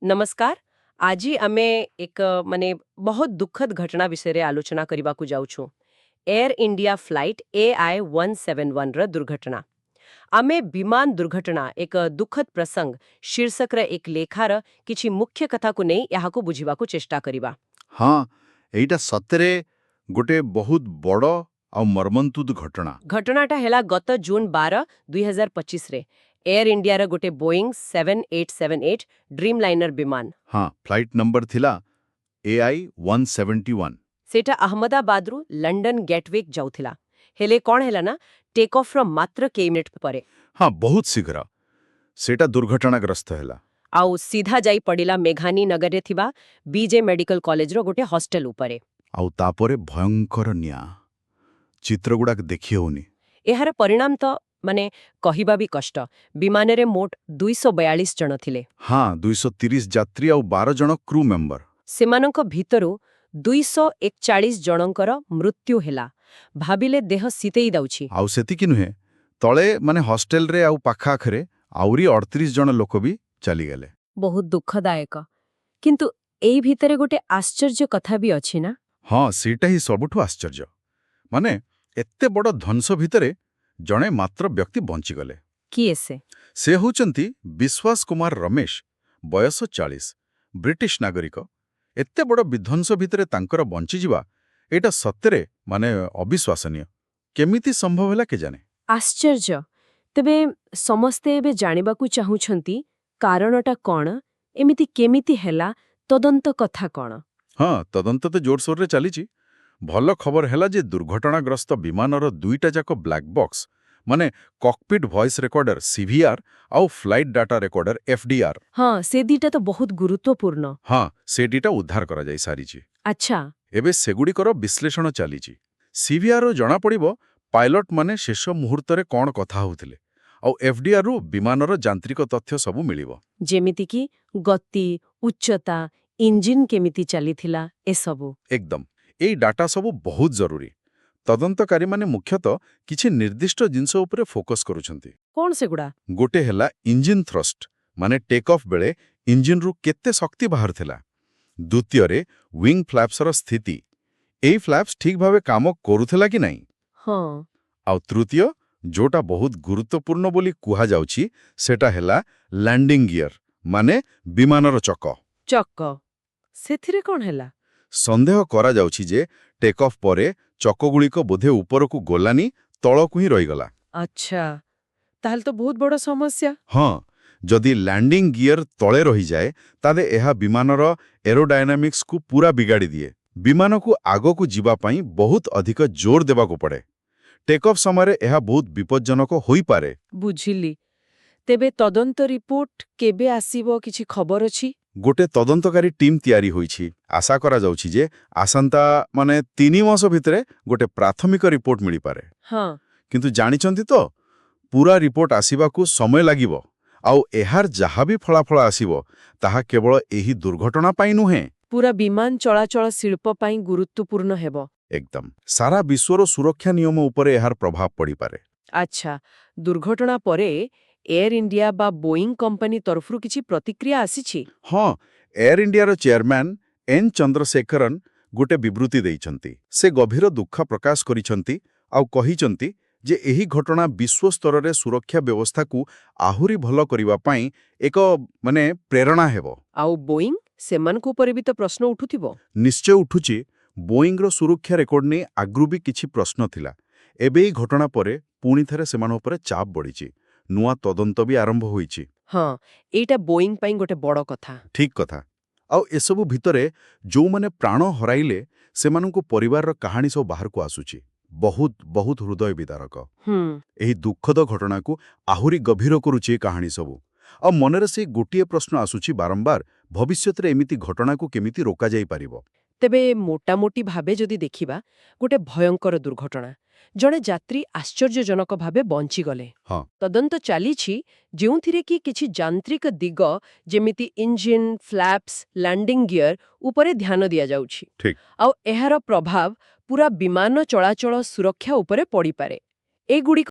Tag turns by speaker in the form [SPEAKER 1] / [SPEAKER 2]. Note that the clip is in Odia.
[SPEAKER 1] नमस्कार। ଆଜି ଆମେ ଏକ ବହୁତ ଦୁଃଖଦ ଘଟଣା ବିଷୟରେ ଆଲୋଚନା କରିବାକୁ ଯାଉଛୁ। ଏୟାର ଇଣ୍ଡିଆ ଫ୍ଲାଇଟ୍ AI-171ର ଦୁର୍ଘଟଣା। ଆମେ ବିମାନ ଦୁର୍ଘଟଣା ଏକ ଦୁଃଖଦ ପ୍ରସଙ୍ଗ ଶୀର୍ଷକର ଏକ ଲେଖାର କିଛି ମୁଖ୍ୟ କଥାକୁ ନେଇ ଏହାକୁ ବୁଝିବାକୁ ଚେଷ୍ଟା କରିବା।
[SPEAKER 2] ହଁ, ଏଇଟା ସତରେ ଗୋଟେ ବହୁତ ବଡ଼ ଆଉ ମର୍ମନ୍ତୁଦ ଘଟଣା।
[SPEAKER 1] ଘଟଣାଟା ହେଲା ଗତ ଜୁନ 12, 2025ରେ ଏୟାର ଇଣ୍ଡିଆର ଗୋଟେ ବୋଇଂ 7878 ଡ୍ରିମ୍ ଲାଇନର ବିମାନ।
[SPEAKER 2] ହଁ, ଫ୍ଲାଇଟ୍ ନମ୍ବର ଥିଲା AI-171।
[SPEAKER 1] ସେଇଟା ଅହମ୍ମଦାବାଦରୁ ଲଣ୍ଡନ ଗେଟୱେକ୍ ଯାଉଥିଲା। ହେଲେ କ'ଣ ହେଲା ନା, ଟେକ୍ ଅଫ୍ର ମାତ୍ର କେଇ ମିନିଟ୍ ପରେ
[SPEAKER 2] ହଁ, ବହୁତ ଶୀଘ୍ର ସେଇଟା ଦୁର୍ଘଟଣାଗ୍ରସ୍ତ ହେଲା।
[SPEAKER 1] ଆଉ ସିଧା ଯାଇ ପଡ଼ିଲା ମେଘାନୀ ନଗରରେ ଥିବା ବିଜେ ମେଡିକାଲ କଲେଜର ଗୋଟେ ହଷ୍ଟେଲ ଉପରେ।
[SPEAKER 2] ଆଉ ତାପରେ ଭୟଙ୍କର ନିଆଁ। ଚିତ୍ରଗୁଡ଼ାକ ଦେଖି ହଉନି।
[SPEAKER 1] ଏହାର ପରିଣାମ ତ କହିବା ବି କଷ୍ଟ। ବିମାନରେ ମୋଟ 242 ଜଣ ଥିଲେ।
[SPEAKER 2] ହଁ, 230 ଯାତ୍ରୀ ଆଉ 12 ଜଣ କ୍ରୁ ମେମ୍ବର।
[SPEAKER 1] ସେମାନଙ୍କ ଭିତରୁ 241 ଜଣଙ୍କର ମୃତ୍ୟୁ ହେଲା। ଭାବିଲେ ଦେହ ଶୀତେଇ ଦଉଛି।
[SPEAKER 2] ଆଉ ସେତିକି ନୁହେଁ, ତଳେ ହଷ୍ଟେଲରେ ଆଉ ପାଖଆଖରେ ଆହୁରି 38 ଜଣ ଲୋକ ବି ଚାଲିଗଲେ।
[SPEAKER 1] ବହୁତ ଦୁଃଖଦାୟକ। କିନ୍ତୁ ଏଇ ଭିତରେ ଗୋଟେ ଆଶ୍ଚର୍ଯ୍ୟ କଥା ବି ଅଛି ନା?
[SPEAKER 2] ହଁ, ସେଇଟା ହିଁ ସବୁଠୁ ଆଶ୍ଚର୍ଯ୍ୟ। ଏତେ ବଡ଼ ଧ୍ୱଂସ ଭିତରେ ଜଣେ ମାତ୍ର ବ୍ୟକ୍ତି ବଞ୍ଚିଗଲେ।
[SPEAKER 1] କିଏ ସେ?
[SPEAKER 2] ସେ ହେଉଛନ୍ତି ବିଶ୍ୱାସ କୁମାର ରମେଶ, ବୟସ 40, ବ୍ରିଟିଶ ନାଗରିକ। ଏତେ ବଡ଼ ବିଧ୍ୱଂସ ଭିତରେ ତାଙ୍କର ବଞ୍ଚିଯିବା, ଏଇଟା ସତରେ ଅବିଶ୍ୱାସନୀୟ। କେମିତି ସମ୍ଭବ ହେଲା କେଜାଣେ?
[SPEAKER 1] ଆଶ୍ଚର୍ଯ୍ୟ। ତେବେ ସମସ୍ତେ ଏବେ ଜାଣିବାକୁ ଚାହୁଁଛନ୍ତି କାରଣଟା କ'ଣ, ଏମିତି କେମିତି ହେଲା, ତଦନ୍ତ କଥା କ'ଣ?
[SPEAKER 2] ହଁ, ତଦନ୍ତ ତ ଜୋରସୋରରେ ଚାଲିଛି। ଭଲ ଖବର ହେଲା ଯେ ଦୁର୍ଘଟଣାଗ୍ରସ୍ତ ବିମାନର ଦୁଇଟା ଯାକ black box cockpit voice recorder CVR ଆଉ ଫ୍ଲାଇଟ୍ ଡାଟା ରେକର୍ଡର FDR।
[SPEAKER 1] ହଁ, ସେ ଦିଟା ତ ବହୁତ ଗୁରୁତ୍ୱପୂର୍ଣ୍ଣ।
[SPEAKER 2] ହଁ, ସେ ଦିଟା ଉଦ୍ଧାର କରାଯାଇ ସାରିଛି।
[SPEAKER 1] ଆଚ୍ଛା।
[SPEAKER 2] ଏବେ ସେଗୁଡ଼ିକର ବିଶ୍ଳେଷଣ ଚାଲିଛି। CVRରୁ ଜଣାପଡ଼ିବ ପାଇଲଟମାନେ ଶେଷ ମୁହୂର୍ତ୍ତରେ କ'ଣ କଥା ହେଉଥିଲେ, ଆଉ FDRରୁ ବିମାନର ଯାନ୍ତ୍ରିକ ତଥ୍ୟ ସବୁ ମିଳିବ।
[SPEAKER 1] ଯେମିତିକି ଗତି, ଉଚ୍ଚତା, ଇଞ୍ଜିନ୍ କେମିତି ଚାଲିଥିଲା, ଏସବୁ।
[SPEAKER 2] ଏକଦମ। ଏଇ ଡାଟା ସବୁ ବହୁତ ଜରୁରୀ। ତଦନ୍ତକାରୀମାନେ ମୁଖ୍ୟତଃ କିଛି ନିର୍ଦ୍ଦିଷ୍ଟ ଜିନିଷ ଉପରେ ଫୋକସ୍ କରୁଛନ୍ତି।
[SPEAKER 1] କ'ଣ ସେଗୁଡ଼ା?
[SPEAKER 2] ଗୋଟେ ହେଲା ଇଞ୍ଜିନ୍ ଥ୍ରଷ୍ଟ, ଟେକ୍ ଅଫ୍ ବେଳେ ଇଞ୍ଜିନ୍ରୁ କେତେ ଶକ୍ତି ବାହାରୁଥିଲା। ଦ୍ୱିତୀୟରେ ୱିଙ୍ଗ ଫ୍ଲାପ୍ସର ସ୍ଥିତି, ଏଇ ଫ୍ଲାପ୍ସ ଠିକ୍ ଭାବେ କାମ କରୁଥିଲା କି ନାହିଁ।
[SPEAKER 1] ହଁ।
[SPEAKER 2] ଆଉ ତୃତୀୟ, ଯୋଉଟା ବହୁତ ଗୁରୁତ୍ୱପୂର୍ଣ୍ଣ ବୋଲି କୁହାଯାଉଛି, ସେଟା ହେଲା ଲ୍ୟାଣ୍ଡିଂ ଗିୟର, ବିମାନର ଚକ।
[SPEAKER 1] ଚକ? ସେଥିରେ କ'ଣ ହେଲା?
[SPEAKER 2] ସନ୍ଦେହ କରାଯାଉଛି ଯେ ଟେକ୍ ଅଫ୍ ପରେ ଚକଗୁଡ଼ିକ ବୋଧେ ଉପରକୁ ଗଲାନି, ତଳକୁ ହିଁ ରହିଗଲା।
[SPEAKER 1] ଆଚ୍ଛା, ତାହେଲେ ତ ବହୁତ ବଡ଼ ସମସ୍ୟା।
[SPEAKER 2] ହଁ, ଯଦି ଲ୍ୟାଣ୍ଡିଂ ଗିୟର ତଳେ ରହିଯାଏ, ତାହେଲେ ଏହା ବିମାନର ଏରୋଡାଇନାମିକ୍ସକୁ ପୁରା ବିଗାଡ଼ି ଦିଏ। ବିମାନକୁ ଆଗକୁ ଯିବା ପାଇଁ ବହୁତ ଅଧିକ ଜୋର ଦେବାକୁ ପଡ଼େ। ଟେକ୍ ଅଫ୍ ସମୟରେ ଏହା ବହୁତ ବିପଜ୍ଜନକ ହୋଇପାରେ।
[SPEAKER 1] ବୁଝିଲି। ତେବେ ତଦନ୍ତ ରିପୋର୍ଟ କେବେ ଆସିବ, କିଛି ଖବର ଅଛି?
[SPEAKER 2] ଗୋଟେ ତଦନ୍ତକାରୀ ଟିମ୍ ତିଆରି ହୋଇଛି। ଆଶା କରାଯାଉଛି ଯେ ଆସନ୍ତା 3 ମାସ ଭିତରେ ଗୋଟେ ପ୍ରାଥମିକ ରିପୋର୍ଟ ମିଳିପାରେ।
[SPEAKER 1] ହଁ।
[SPEAKER 2] କିନ୍ତୁ ଜାଣିଛନ୍ତି ତ, ପୁରା ରିପୋର୍ଟ ଆସିବାକୁ ସମୟ ଲାଗିବ। ଆଉ ଏହାର ଯାହା ବି ଫଳାଫଳ ଆସିବ, ତାହା କେବଳ ଏହି ଦୁର୍ଘଟଣା ପାଇଁ ନୁହେଁ,
[SPEAKER 1] ପୁରା ବିମାନ ଚଳାଚଳ ଶିଳ୍ପ ପାଇଁ ଗୁରୁତ୍ୱପୂର୍ଣ୍ଣ ହେବ।
[SPEAKER 2] ଏକଦମ ସାରା ବିଶ୍ୱର ସୁରକ୍ଷା ନିୟମ ଉପରେ ଏହାର ପ୍ରଭାବ ପଡ଼ିପାରେ।
[SPEAKER 1] ଆଚ୍ଛା, ଦୁର୍ଘଟଣା ପରେ ଏୟାର ଇଣ୍ଡିଆ ବା ବୋଇଂ କମ୍ପାନୀ ତରଫରୁ କିଛି ପ୍ରତିକ୍ରିୟା ଆସିଛି?
[SPEAKER 2] ହଁ, ଏୟାର ଇଣ୍ଡିଆର ଚେୟାରମ୍ୟାନ N. ଚନ୍ଦ୍ରଶେଖରନ୍ ଗୋଟେ ବିବୃତ୍ତି ଦେଇଛନ୍ତି। ସେ ଗଭୀର ଦୁଃଖ ପ୍ରକାଶ କରିଛନ୍ତି ଆଉ କହିଛନ୍ତି ଯେ ଏହି ଘଟଣା ବିଶ୍ୱସ୍ତରରେ ସୁରକ୍ଷା ବ୍ୟବସ୍ଥାକୁ ଆହୁରି ଭଲ କରିବା ପାଇଁ ଏକ ପ୍ରେରଣା ହେବ।
[SPEAKER 1] ଆଉ ବୋଇଂ, ସେମାନଙ୍କ ଉପରେ ବି ତ ପ୍ରଶ୍ନ ଉଠୁଥିବ।
[SPEAKER 2] ନିଶ୍ଚୟ ଉଠୁଛି। ବୋଇଂର ସୁରକ୍ଷା ରେକର୍ଡ ନେଇ ଆଗରୁ ବି କିଛି ପ୍ରଶ୍ନ ଥିଲା। ଏବେ ଏହି ଘଟଣା ପରେ ପୁଣି ଥରେ ସେମାନଙ୍କ ଉପରେ ଚାପ ବଢ଼ିଛି। ନୂଆ ତଦନ୍ତ ବି ଆରମ୍ଭ ହୋଇଛି।
[SPEAKER 1] ହଁ, ଏଇଟା ବୋଇଂ ପାଇଁ ଗୋଟେ ବଡ଼ କଥା।
[SPEAKER 2] ଠିକ୍ କଥା। ଆଉ ଏସବୁ ଭିତରେ ଯେଉଁମାନେ ପ୍ରାଣ ହରାଇଲେ, ସେମାନଙ୍କୁ ପରିବାରର କାହାଣୀ ସବୁ ବାହାରକୁ ଆସୁଛି। ବହୁତ ବହୁତ ହୃଦୟ ବିଦାରକ। ଏହି ଦୁଃଖଦ ଘଟଣାକୁ ଆହୁରି ଗଭୀର କରୁଛି ଏ କାହାଣୀ ସବୁ। ଆଉ ମନରେ ସେଇ ଗୋଟିଏ ପ୍ରଶ୍ନ ଆସୁଛି ବାରମ୍ବାର, ଭବିଷ୍ୟତରେ ଏମିତି ଘଟଣାକୁ କେମିତି ରୋକାଯାଇପାରିବ?
[SPEAKER 1] ତେବେ ମୋଟାମୋଟି ଭାବେ ଯଦି ଦେଖିବା, ଗୋଟେ ଭୟଙ୍କର ଦୁର୍ଘଟଣା। ଜଣେ ଯାତ୍ରୀ ଆଶ୍ଚର୍ଯ୍ୟଜନକ ଭାବେ ବଞ୍ଚିଗଲେ।
[SPEAKER 2] ହଁ।
[SPEAKER 1] ତଦନ୍ତ ଚାଲିଛି, ଯେଉଁଥିରେ କି କିଛି ଯାନ୍ତ୍ରିକ ଦିଗ ଯେମିତି ଇଞ୍ଜିନ୍, ଫ୍ଲାପ୍ସ, ଲ୍ୟାଣ୍ଡିଂ ଗିୟର ଉପରେ ଧ୍ୟାନ ଦିଆଯାଉଛି।
[SPEAKER 2] ଠିକ୍।
[SPEAKER 1] ଆଉ ଏହାର ପ୍ରଭାବ ପୁରା ବିମାନ ଚଳାଚଳ ସୁରକ୍ଷା ଉପରେ ପଡ଼ିପାରେ। ଏଗୁଡ଼ିକ